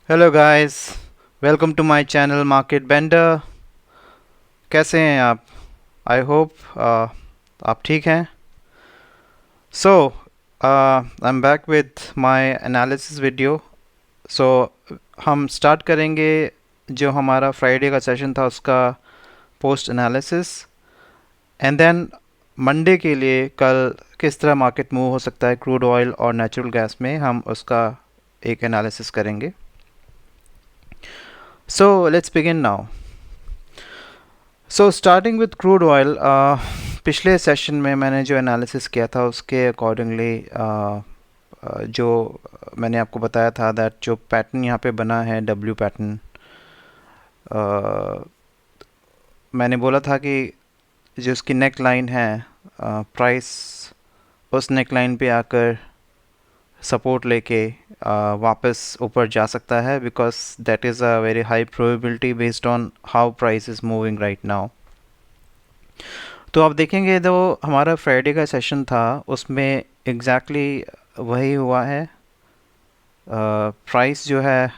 Hello guys, welcome to my channel market bender. कैसे हैं आप? आई होप आप ठीक हैं। So I am back with my analysis video. So हम स्टार्ट करेंगे जो हमारा फ्राइडे का सेशन था उसका post analysis, and then Monday के लिए कल किस तरह मार्केट मूव हो सकता है क्रूड ऑयल और नेचुरल गैस में, हम उसका एक एनालिसिस करेंगे। So let's begin now. So starting with crude oil, पिछले सेशन में मैंने जो एनालिसिस किया था उसके अकॉर्डिंगली जो मैंने आपको बताया था दैट जो पैटर्न यहाँ पे बना है डब्ल्यू पैटर्न, मैंने बोला था कि जो उसकी नेक लाइन है, प्राइस उस नेक लाइन पे आकर सपोर्ट लेके वापस ऊपर जा सकता है, because that is a very high probability based on how price is moving right now. तो आप देखेंगे जो हमारा फ्राइडे का सेशन था उसमें वही हुआ है। प्राइस जो है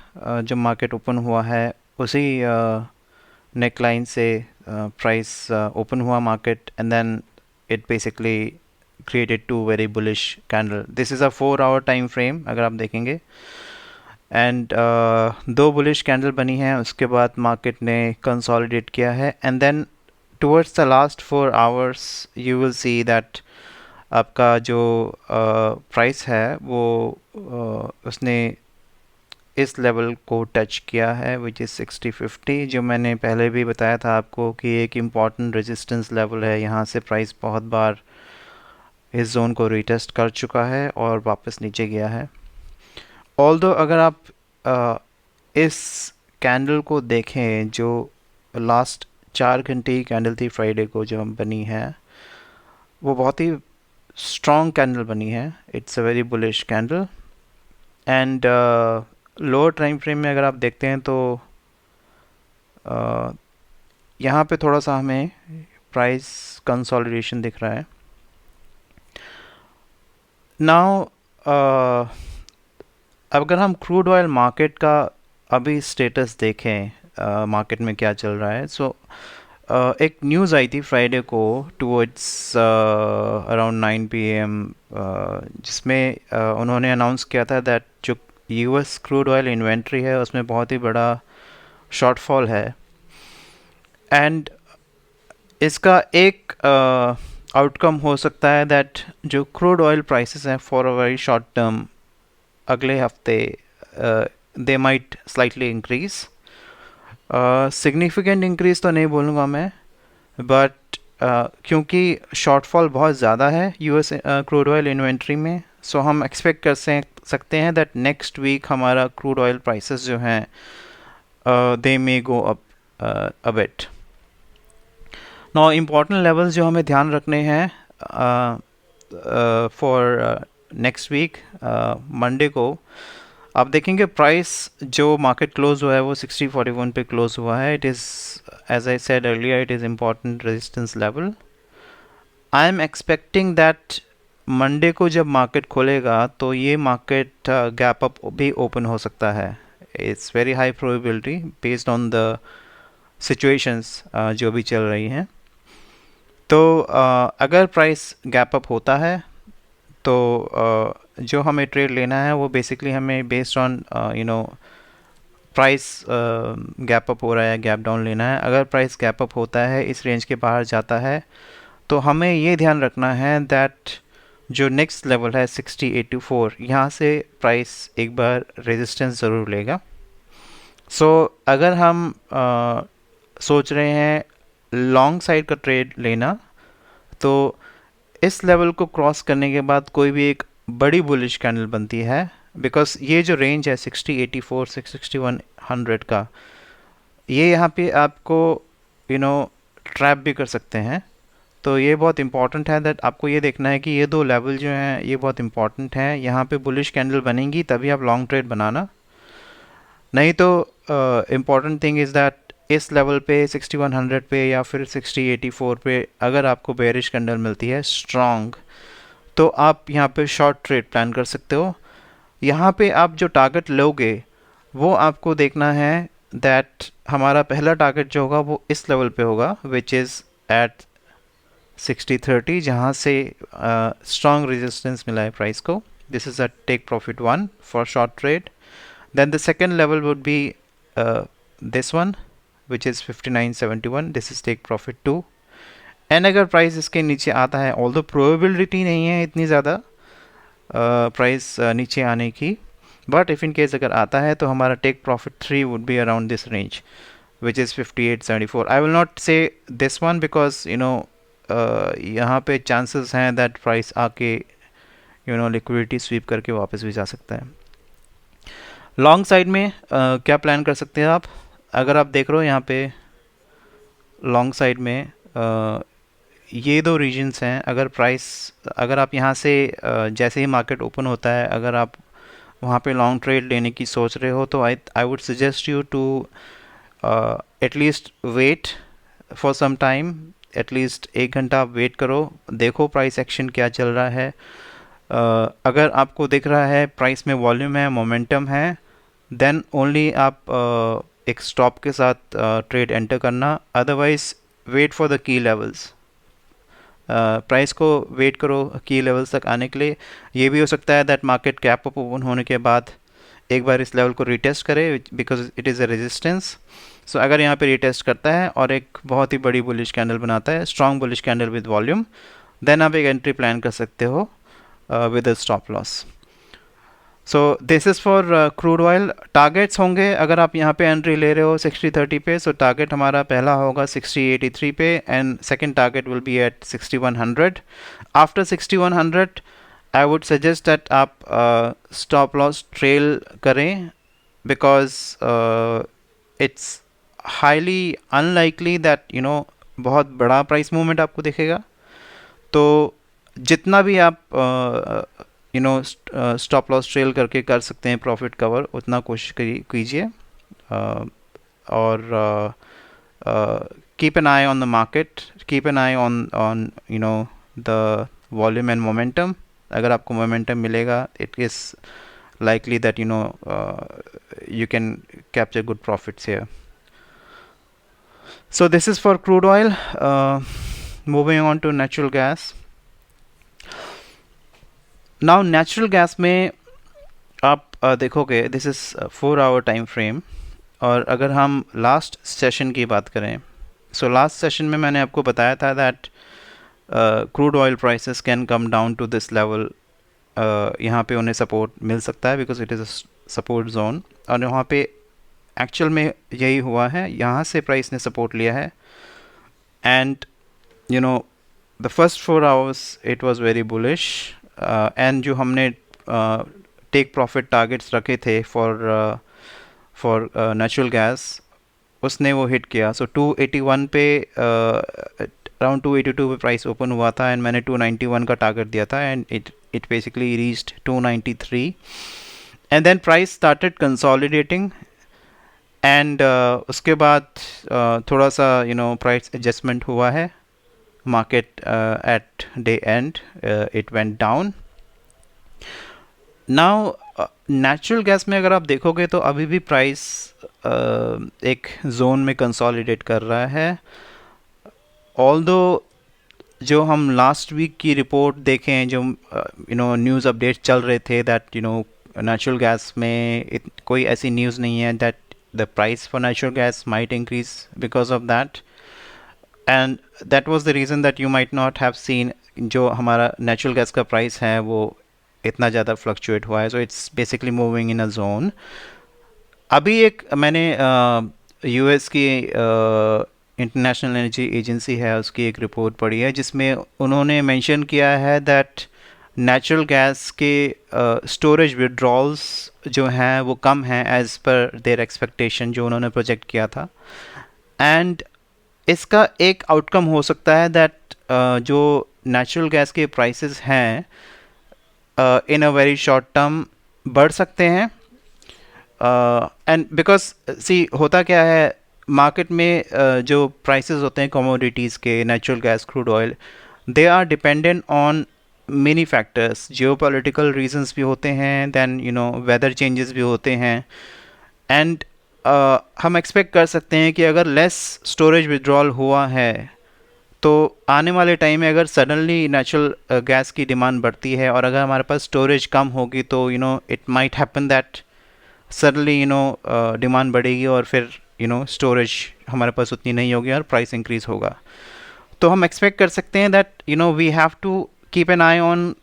जो मार्केट ओपन हुआ है उसी नेक लाइन से प्राइस ओपन हुआ market, and then it basically created two very bullish candle. This is a 4 hour time frame अगर आप देखेंगे, एंड दो बुलिश कैंडल बनी हैं, उसके बाद मार्केट ने कंसोलिडेट किया है, and then towards the last 4 hours you will see that आपका जो प्राइस है वो उसने इस लेवल को टच किया है विच इज़ 6050, जो मैंने पहले भी बताया था आपको कि एक इम्पॉर्टेंट रेजिस्टेंस लेवल है। यहाँ से प्राइस बहुत बार इस जोन को रीटेस्ट कर चुका है और वापस नीचे गया है। ऑल्दो अगर आप इस कैंडल को देखें जो लास्ट 4 घंटे की कैंडल थी फ्राइडे को जो बनी है, वो बहुत ही स्ट्रॉन्ग कैंडल बनी है। It's a very bullish candle, and lower time frame में अगर आप देखते हैं तो यहाँ पे थोड़ा सा हमें प्राइस कंसोलिडेशन दिख रहा है। नाउ अगर हम क्रूड ऑयल मार्केट का अभी स्टेटस देखें, मार्केट में क्या चल रहा है, सो एक न्यूज़ आई थी फ्राइडे को टुवर्ड्स अराउंड 9 PM, जिसमें उन्होंने अनाउंस किया था दैट जो यूएस क्रूड ऑयल इन्वेंट्री है उसमें बहुत ही बड़ा शॉर्टफॉल है, एंड इसका एक आउटकम हो सकता है दैट जो क्रूड ऑयल प्राइसेस हैं for a very short term अगले हफ्ते they might slightly increase. Significant increase तो नहीं बोलूँगा मैं, बट क्योंकि शॉर्टफॉल बहुत ज़्यादा है यूएस क्रूड ऑयल इन्वेंट्री में, सो हम एक्सपेक्ट कर सकते हैं दैट नेक्स्ट वीक हमारा क्रूड ऑयल प्राइसेस जो हैं they may go up a bit. Now important levels जो हमें ध्यान रखने हैं फॉर नेक्स्ट वीक मंडे को, आप देखेंगे प्राइस जो मार्केट क्लोज हुआ है वो 6041 पे क्लोज हुआ है। It is, as I said earlier, it is important resistance level. I am expecting that Monday को जब मार्केट खोलेगा तो ये मार्केट गैप अप भी ओपन हो सकता है। It's very high probability based on the situations जो भी चल रही हैं। तो अगर प्राइस गैप अप होता है तो जो हमें ट्रेड लेना है वो बेसिकली हमें based on price gap up हो रहा है गैप डाउन लेना है। अगर प्राइस गैप अप होता है, इस रेंज के बाहर जाता है, तो हमें ये ध्यान रखना है दैट जो नेक्स्ट लेवल है 6084, यहाँ से प्राइस एक बार रेजिस्टेंस ज़रूर लेगा। सो अगर हम सोच रहे हैं लॉन्ग साइड का ट्रेड लेना, तो इस लेवल को क्रॉस करने के बाद कोई भी एक बड़ी बुलिश कैंडल बनती है, बिकॉज ये जो रेंज है 6084 से 6100 का, ये यहाँ पे आपको ट्रैप भी कर सकते हैं। तो ये बहुत इंपॉर्टेंट है दैट आपको ये देखना है कि ये दो लेवल जो हैं ये बहुत इंपॉर्टेंट हैं। यहाँ पे बुलिश कैंडल बनेंगी तभी आप लॉन्ग ट्रेड बनाना, नहीं तो इम्पॉर्टेंट थिंग इज़ दैट इस लेवल पे 6100 पे या फिर 6084 पे अगर आपको बेरिश कैंडल मिलती है स्ट्रॉन्ग, तो आप यहाँ पे शॉर्ट ट्रेड प्लान कर सकते हो। यहाँ पे आप जो टारगेट लोगे वो आपको देखना है दैट हमारा पहला टारगेट जो होगा वो इस लेवल पे होगा विच इज़ एट 6030, जहाँ से स्ट्रॉन्ग रेजिस्टेंस मिला है प्राइस को. This is a take profit one for short trade. Then the second level would be this one which is 5971. This is take profit two. And अगर price इसके नीचे आता है, ऑल्दो प्रोबेबिलिटी नहीं है इतनी ज़्यादा प्राइस नीचे आने की, बट इफ़ इन केस अगर आता है तो हमारा take profit three would be around this range which is 5874. I will not say this one because यहाँ पे चांसेस हैं दैट प्राइस आके लिक्विडिटी स्वीप करके वापस भी जा सकता है. लॉन्ग साइड में क्या प्लान कर सकते हैं आप? अगर आप देख रहे हो यहाँ पे लॉन्ग साइड में ये दो रीजन्स हैं. अगर आप यहाँ से जैसे ही मार्केट ओपन होता है अगर आप वहाँ पे लॉन्ग ट्रेड लेने की सोच रहे हो तो I would suggest you to at least wait for some time. At least 1 घंटा आप वेट करो, देखो प्राइस एक्शन क्या चल रहा है. अगर आपको दिख रहा है प्राइस में वॉल्यूम है, मोमेंटम है, देन ओनली आप एक स्टॉप के साथ ट्रेड एंटर करना. Otherwise wait for the key levels. Price को वेट करो की लेवल्स तक आने के लिए. ये भी हो सकता है that market cap up open होने के बाद एक बार इस लेवल को रिटेस्ट करे because it is a resistance. So अगर यहाँ पे रिटेस्ट करता है और एक बहुत ही बड़ी बुलिश कैंडल बनाता है, strong bullish candle with volume, then आप एक एंट्री प्लान कर सकते हो with a stop loss. So this is for crude oil. Targets होंगे अगर आप यहाँ पे एंट्री ले रहे हो 6030 पे, सो टारगेट हमारा पहला होगा 6083 पे and second target will be at 6100. After 6100 I would suggest that आप स्टॉप लॉस ट्रेल करें because it's highly unlikely that बहुत बड़ा प्राइस मूवमेंट आपको दिखेगा. तो जितना भी आप स्टॉप लॉस ट्रेल करके कर सकते हैं प्रॉफिट कवर, उतना कोशिश कीजिए. और keep an eye on the market, keep an eye on the volume and momentum. अगर आपको मोमेंटम मिलेगा it is likely that you can capture good profits here. So this is for crude oil. Moving on to natural gas. Now natural gas में आप देखोगे this is 4 hour time frame. और अगर हम last session की बात करें, so last session में मैंने आपको बताया था that crude oil prices can come down to this level. यहाँ पे उन्हें सपोर्ट मिल सकता है because it is a support zone. और वहाँ पे एक्चुअल में यही हुआ है, यहाँ से प्राइस ने सपोर्ट लिया है and the first 4 hours it was very bullish. And जो हमने टेक प्रॉफिट टारगेट्स रखे थे फॉर नेचुरल गैस, उसने वो हिट किया. सो 281 पे अराउंड 282 पे प्राइस ओपन हुआ था एंड मैंने 291 का टारगेट दिया था and it basically reached 293 and then price started consolidating and उसके बाद थोड़ा सा price adjustment हुआ है. market at day end it went down. now natural gas में अगर आप देखोगे तो अभी भी प्राइस एक जोन में कंसोलिडेट कर रहा है. although जो हम लास्ट वीक की रिपोर्ट देखें, जो न्यूज़ अपडेट चल रहे थे दैट नेचुरल गैस में कोई ऐसी न्यूज़ नहीं है that the price for natural gas might increase because of that. And that was the reason that you might not have seen जो हमारा नेचुरल गैस का प्राइस है वो इतना ज़्यादा फ्लक्चुएट हुआ है. So it's basically moving in a zone. अभी एक मैंने यूएस की इंटरनेशनल एनर्जी एजेंसी है उसकी एक रिपोर्ट पढ़ी है जिसमें उन्होंने मेंशन किया है दैट नेचुरल गैस के स्टोरेज विड्रॉल्स जो हैं वो कम हैं एज़ पर देयर एक्सपेक्टेशन जो उन्होंने प्रोजेक्ट किया था. एंड इसका एक आउटकम हो सकता है दैट जो नेचुरल गैस के प्राइसेस हैं इन अ वेरी शॉर्ट टर्म बढ़ सकते हैं. एंड बिकॉज सी होता क्या है मार्केट में जो प्राइसेस होते हैं कमोडिटीज़ के, natural gas, crude oil, they are dependent on many factors. Geopolitical reasons भी होते हैं, देन वेदर चेंजेस भी होते हैं. एंड हम एक्सपेक्ट कर सकते हैं कि अगर लेस स्टोरेज विड्रॉल हुआ है तो आने वाले टाइम में अगर सडनली नेचुरल गैस की डिमांड बढ़ती है और अगर हमारे पास स्टोरेज कम होगी तो it might happen that suddenly demand बढ़ेगी और फिर स्टोरेज हमारे पास उतनी नहीं होगी और प्राइस इंक्रीज होगा. तो हम एक्सपेक्ट कर सकते हैं that we have to keep an eye on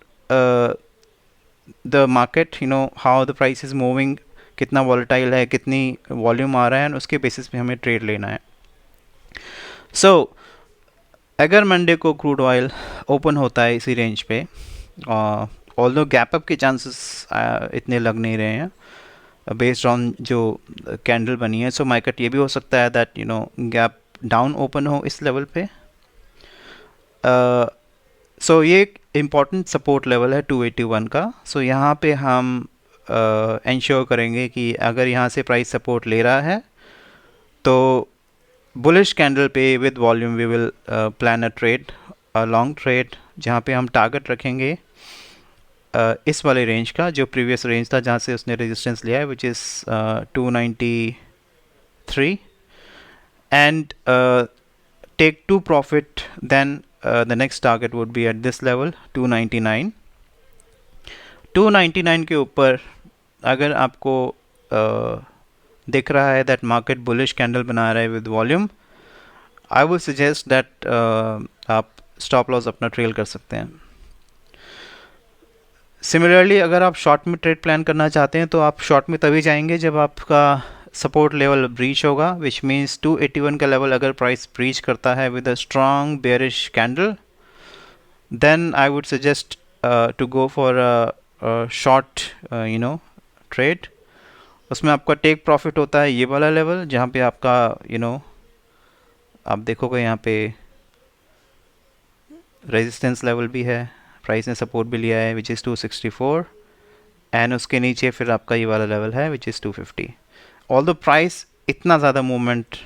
the market, how the price is moving, कितना वॉलेटाइल है, कितनी वॉल्यूम आ रहा है, और उसके बेसिस पे हमें ट्रेड लेना है. सो अगर मंडे को क्रूड ऑयल ओपन होता है इसी रेंज पे, ऑल्दो गैप अप के चांसेस इतने लग नहीं रहे हैं बेस्ड ऑन जो कैंडल बनी है. सो मार्केट ये भी हो सकता है दैट गैप डाउन ओपन हो इस लेवल पे. सो ये एक इम्पॉर्टेंट सपोर्ट लेवल है 281 का. सो यहाँ पे हम इंश्योर करेंगे कि अगर यहाँ से प्राइस सपोर्ट ले रहा है तो बुलिश कैंडल पे with volume we will plan a trade, a long trade, जहाँ पे हम टारगेट रखेंगे इस वाले रेंज का जो प्रीवियस रेंज था जहाँ से उसने रेजिस्टेंस लिया है, which is 293, and take to profit. Then the next target would be at this level 299. 299 के ऊपर अगर आपको दिख रहा है दैट मार्केट बुलिश कैंडल बना रहा है with volume, I would suggest that आप स्टॉप लॉस अपना ट्रेल कर सकते हैं. सिमिलरली अगर आप शॉर्ट में ट्रेड प्लान करना चाहते हैं तो आप शॉर्ट में तभी जाएंगे जब आपका सपोर्ट लेवल ब्रीच होगा, विच मीन्स 281 का लेवल अगर प्राइस ब्रीच करता है with a strong bearish candle, then I would suggest to go for short trade. उसमें आपका टेक प्रॉफिट होता है ये वाला लेवल जहाँ पे आपका आप देखोगे यहाँ पे रेजिस्टेंस लेवल भी है, प्राइस ने सपोर्ट भी लिया है विच इज़ 264, एंड उसके नीचे फिर आपका ये वाला लेवल है which is 250. All the price इतना ज़्यादा मूवमेंट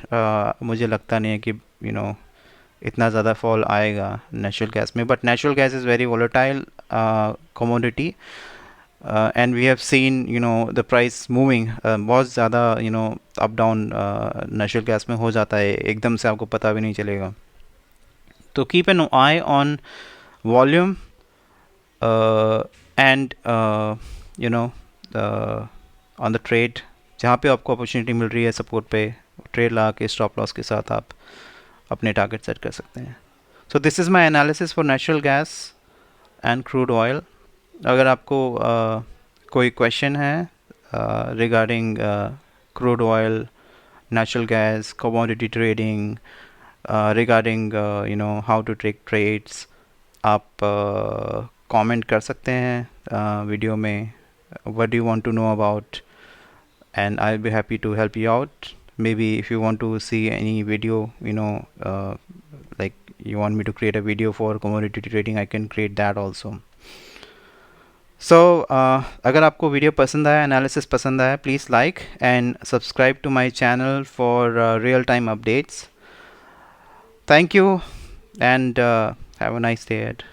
मुझे लगता नहीं है कि इतना ज़्यादा फॉल आएगा नेचुरल गैस में, but natural gas is very volatile commodity and we have seen the price moving बहुत ज़्यादा अप डाउन नेचुरल गैस में हो जाता है, एकदम से आपको पता भी नहीं चलेगा. तो keep an eye on volume and on the trade, जहाँ पे आपको अपॉर्चुनिटी मिल रही है सपोर्ट पे ट्रेड ला के स्टॉप लॉस के साथ आप अपने टारगेट सेट कर सकते हैं. So this is my analysis for natural gas and crude oil. अगर आपको कोई क्वेश्चन है regarding crude oil, natural gas, commodity trading, regarding how to take trades, आप कमेंट कर सकते हैं वीडियो में. What do you want to know about, and I'll be happy to help you out. Maybe if you want to see any video, like you want me to create a video for commodity trading, I can create that also. So अगर आपको video पसंद आया, analysis पसंद आया, please like and subscribe to my channel for real time updates. Thank you and have a nice day ahead.